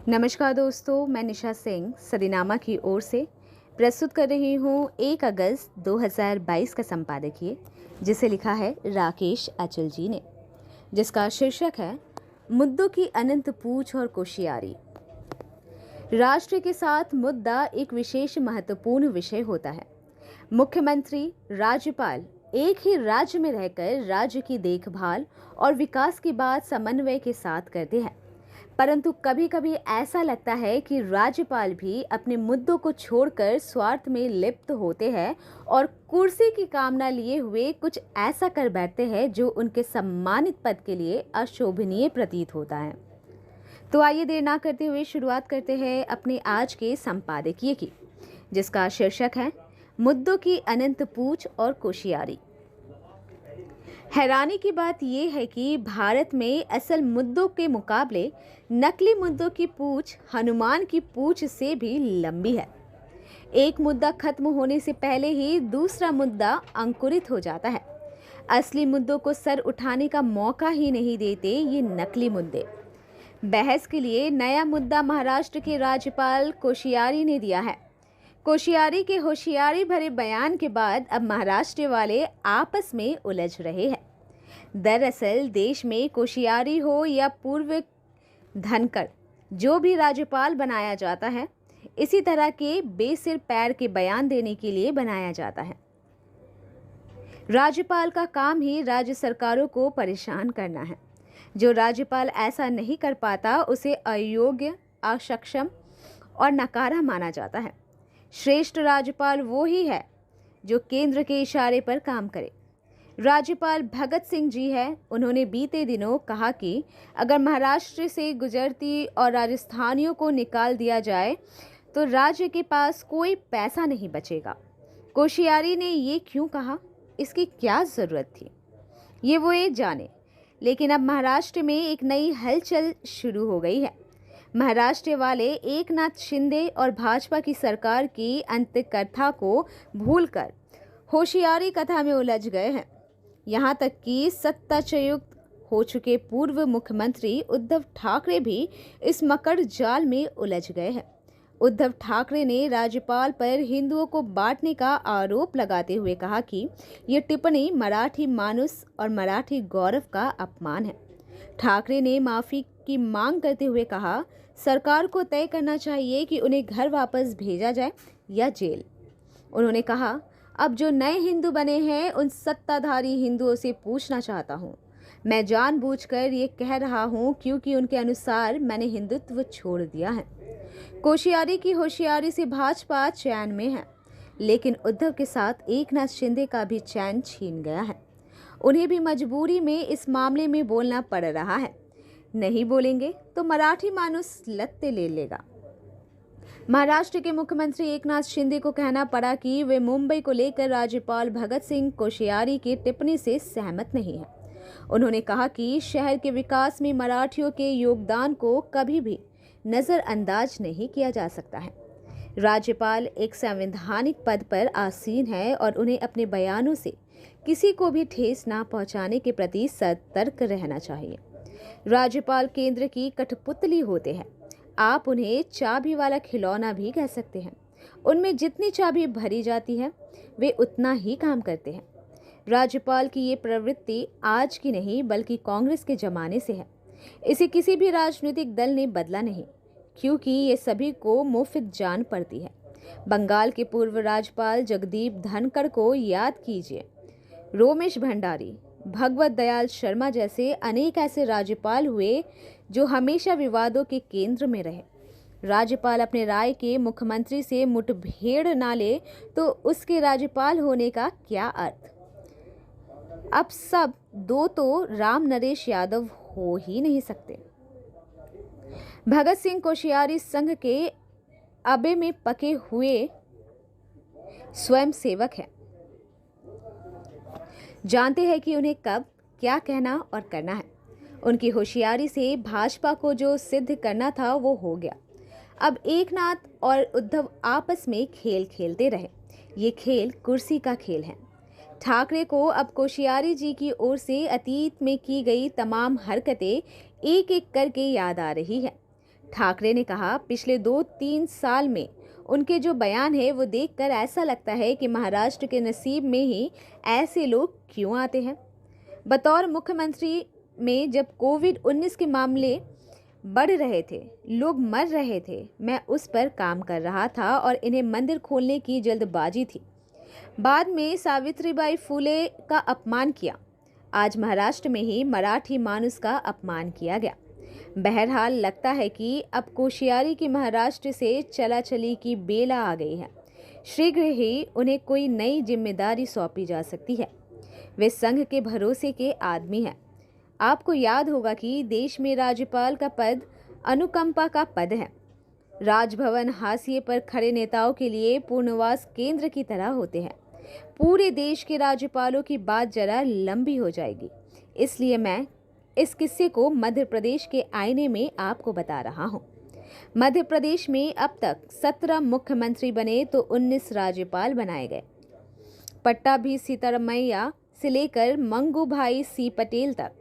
नमस्कार दोस्तों, मैं निशा सिंह सदीनामा की ओर से प्रस्तुत कर रही हूँ 1 अगस्त 2022 का संपादकीय, जिसे लिखा है राकेश अचल जी ने, जिसका शीर्षक है मुद्दों की अनंत पूछ और कोशियारी। राष्ट्र के साथ मुद्दा एक विशेष महत्वपूर्ण विषय होता है। मुख्यमंत्री, राज्यपाल एक ही राज्य में रहकर राज्य की देखभाल और विकास की बात समन्वय के साथ करते हैं, परंतु कभी कभी ऐसा लगता है कि राज्यपाल भी अपने मुद्दों को छोड़कर स्वार्थ में लिप्त होते हैं और कुर्सी की कामना लिए हुए कुछ ऐसा कर बैठते हैं जो उनके सम्मानित पद के लिए अशोभनीय प्रतीत होता है। तो आइए देर ना करते हुए शुरुआत करते हैं अपने आज के संपादकीय की, जिसका शीर्षक है मुद्दों की अनंत पूछ और कोशियारी। हैरानी की बात यह है कि भारत में असल मुद्दों के मुकाबले नकली मुद्दों की पूछ हनुमान की पूछ से भी लंबी है। एक मुद्दा खत्म होने से पहले ही दूसरा मुद्दा अंकुरित हो जाता है। असली मुद्दों को सर उठाने का मौका ही नहीं देते ये नकली मुद्दे। बहस के लिए नया मुद्दा महाराष्ट्र के राज्यपाल कोशियारी ने दिया है। कोशियारी के होशियारी भरे बयान के बाद अब महाराष्ट्र वाले आपस में उलझ रहे हैं। दरअसल देश में कोशियारी हो या पूर्व धनखड़, जो भी राज्यपाल बनाया जाता है, इसी तरह के बेसिर पैर के बयान देने के लिए बनाया जाता है। राज्यपाल का काम ही राज्य सरकारों को परेशान करना है। जो राज्यपाल ऐसा नहीं कर पाता उसे अयोग्य, अक्षम और नकारा माना जाता है। श्रेष्ठ राज्यपाल वो ही है जो केंद्र के इशारे पर काम करे। राज्यपाल भगत सिंह जी हैं। उन्होंने बीते दिनों कहा कि अगर महाराष्ट्र से गुजरती और राजस्थानियों को निकाल दिया जाए तो राज्य के पास कोई पैसा नहीं बचेगा। कोशियारी ने ये क्यों कहा, इसकी क्या ज़रूरत थी, ये वो ये जाने। लेकिन अब महाराष्ट्र में एक नई हलचल शुरू हो गई है। महाराष्ट्र वाले एकनाथ शिंदे और भाजपा की सरकार की अंतकथा को भूलकर होशियारी कथा में उलझ गए हैं। यहाँ तक कि सत्ताच्युत हो चुके पूर्व मुख्यमंत्री उद्धव ठाकरे भी इस मकड़ जाल में उलझ गए हैं। उद्धव ठाकरे ने राज्यपाल पर हिंदुओं को बांटने का आरोप लगाते हुए कहा कि यह टिप्पणी मराठी मानुस और मराठी गौरव का अपमान है। ठाकरे ने माफी की मांग करते हुए कहा, सरकार को तय करना चाहिए कि उन्हें घर वापस भेजा जाए या जेल। उन्होंने कहा, अब जो नए हिंदू बने हैं उन सत्ताधारी हिंदुओं से पूछना चाहता हूँ। मैं जानबूझकर ये कह रहा हूँ क्योंकि उनके अनुसार मैंने हिंदुत्व छोड़ दिया है। कोशियारी की होशियारी से भाजपा चैन में है, लेकिन उद्धव के साथ एकनाथ शिंदे का भी चैन छीन गया है। उन्हें भी मजबूरी में इस मामले में बोलना पड़ रहा है। नहीं बोलेंगे तो मराठी मानुस लत्ते ले लेगा। महाराष्ट्र के मुख्यमंत्री एकनाथ शिंदे को कहना पड़ा कि वे मुंबई को लेकर राज्यपाल भगत सिंह कोशियारी की टिप्पणी से सहमत नहीं है। उन्होंने कहा कि शहर के विकास में मराठियों के योगदान को कभी भी नज़रअंदाज नहीं किया जा सकता है। राज्यपाल एक संवैधानिक पद पर आसीन है और उन्हें अपने बयानों से किसी को भी ठेस ना पहुंचाने के प्रति सतर्क रहना चाहिए। राज्यपाल केंद्र की कठपुतली होते हैं। आप उन्हें चाबी वाला खिलौना भी कह सकते हैं। उनमें जितनी चाबी भरी जाती है वे उतना ही काम करते हैं। राज्यपाल की ये प्रवृत्ति आज की नहीं बल्कि कांग्रेस के जमाने से है। इसे किसी भी राजनीतिक दल ने बदला नहीं, क्योंकि ये सभी को मुफ्त जान पड़ती है। बंगाल के पूर्व राज्यपाल जगदीप धनखड़ को याद कीजिए। रोमेश भंडारी, भगवत दयाल शर्मा जैसे अनेक ऐसे राज्यपाल हुए जो हमेशा विवादों के केंद्र में रहे। राज्यपाल अपने राय के मुख्यमंत्री से मुठभेड़ ना ले तो उसके राज्यपाल होने का क्या अर्थ। अब सब दो तो राम नरेश यादव हो ही नहीं सकते। भगत सिंह कोशियारी संघ के अबे में पके हुए स्वयं सेवक हैं। जानते हैं कि उन्हें कब क्या कहना और करना है। उनकी होशियारी से भाजपा को जो सिद्ध करना था वो हो गया। अब एकनाथ और उद्धव आपस में खेल खेलते रहे। ये खेल कुर्सी का खेल है। ठाकरे को अब कोशियारी जी की ओर से अतीत में की गई तमाम हरकतें एक एक करके याद आ रही है। ठाकरे ने कहा, पिछले 2-3 साल में उनके जो बयान है वो देखकर ऐसा लगता है कि महाराष्ट्र के नसीब में ही ऐसे लोग क्यों आते हैं। बतौर मुख्यमंत्री में जब कोविड-19 के मामले बढ़ रहे थे, लोग मर रहे थे, मैं उस पर काम कर रहा था और इन्हें मंदिर खोलने की जल्दबाजी थी। बाद में सावित्रीबाई फुले का अपमान किया। आज महाराष्ट्र में ही मराठी मानुस का अपमान किया गया। बहरहाल लगता है कि अब कोश्यारी की महाराष्ट्र से चला-चली की बेला आ गई है। शीघ्र ही उन्हें कोई नई जिम्मेदारी सौंपी जा सकती है। वे संघ के भरोसे के आदमी हैं। आपको याद होगा कि देश में राज्यपाल का पद अनुकंपा का पद है। राजभवन हाशिए पर खड़े नेताओं के लिए पूर्णवास केंद्र की तरह होते हैं। पूरे देश के राज्यपालों की बात जरा लंबी हो जाएगी, इसलिए मैं इस किस्से को मध्य प्रदेश के आईने में आपको बता रहा हूँ। मध्य प्रदेश में अब तक 17 मुख्यमंत्री बने तो 19 राज्यपाल बनाए गए। पट्टाभी सिद्धारमैया से लेकर मंगूभाई सी पटेल तक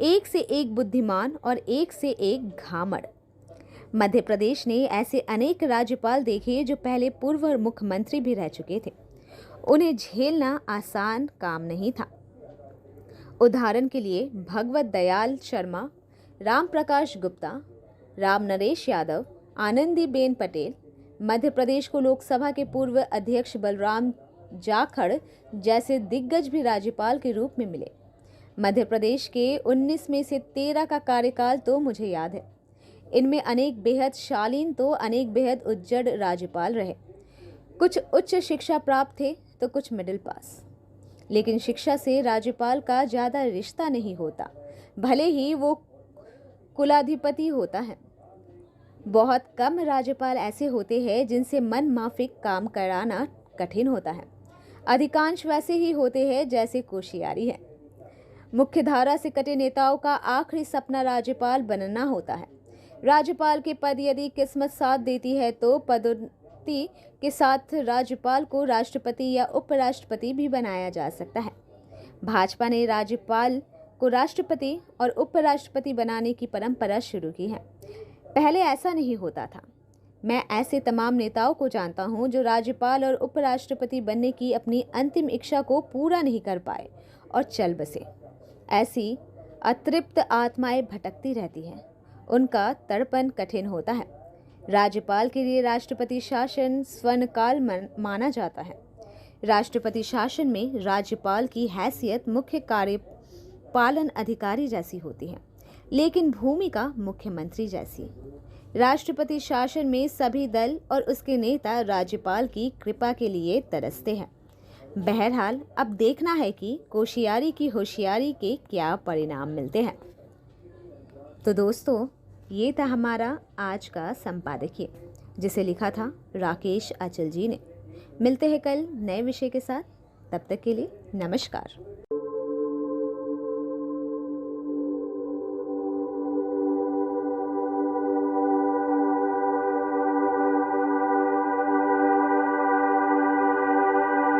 एक से एक बुद्धिमान और एक से एक घामड़। मध्य प्रदेश ने ऐसे अनेक राज्यपाल देखे जो पहले पूर्व मुख्यमंत्री भी रह चुके थे। उन्हें झेलना आसान काम नहीं था। उदाहरण के लिए भगवत दयाल शर्मा, राम प्रकाश गुप्ता, राम नरेश यादव, आनंदीबेन पटेल, मध्य प्रदेश को लोकसभा के पूर्व अध्यक्ष बलराम जाखड़ जैसे दिग्गज भी राज्यपाल के रूप में मिले। मध्य प्रदेश के 19 में से 13 का कार्यकाल तो मुझे याद है। इनमें अनेक बेहद शालीन तो अनेक बेहद उज्जड़ राज्यपाल रहे। कुछ उच्च शिक्षा प्राप्त थे तो कुछ मिडिल पास। लेकिन शिक्षा से राज्यपाल का ज़्यादा रिश्ता नहीं होता, भले ही वो कुलाधिपति होता है। बहुत कम राज्यपाल ऐसे होते हैं जिनसे मन माफिक काम कराना कठिन होता है। अधिकांश वैसे ही होते हैं जैसे कोश्यारी है। मुख्यधारा से कटे नेताओं का आखिरी सपना राज्यपाल बनना होता है। राज्यपाल के पद यदि किस्मत साथ देती है तो पदोन्नति के साथ राज्यपाल को राष्ट्रपति या उपराष्ट्रपति भी बनाया जा सकता है। भाजपा ने राज्यपाल को राष्ट्रपति और उपराष्ट्रपति बनाने की परंपरा शुरू की है। पहले ऐसा नहीं होता था। मैं ऐसे तमाम नेताओं को जानता हूं जो राज्यपाल और उपराष्ट्रपति बनने की अपनी अंतिम इच्छा को पूरा नहीं कर पाए और चल बसे। ऐसी अतृप्त आत्माएं भटकती रहती हैं। उनका तड़पन कठिन होता है। राज्यपाल के लिए राष्ट्रपति शासन स्वर्णकाल माना जाता है। राष्ट्रपति शासन में राज्यपाल की हैसियत मुख्य कार्यपालन अधिकारी जैसी होती है, लेकिन भूमिका मुख्यमंत्री जैसी। राष्ट्रपति शासन में सभी दल और उसके नेता राज्यपाल की कृपा के लिए तरसते हैं। बहरहाल अब देखना है कि कोश्यारी की होशियारी के क्या परिणाम मिलते हैं। तो दोस्तों, ये था हमारा आज का संपादकीय, जिसे लिखा था राकेश अचल जी ने। मिलते हैं कल नए विषय के साथ। तब तक के लिए नमस्कार।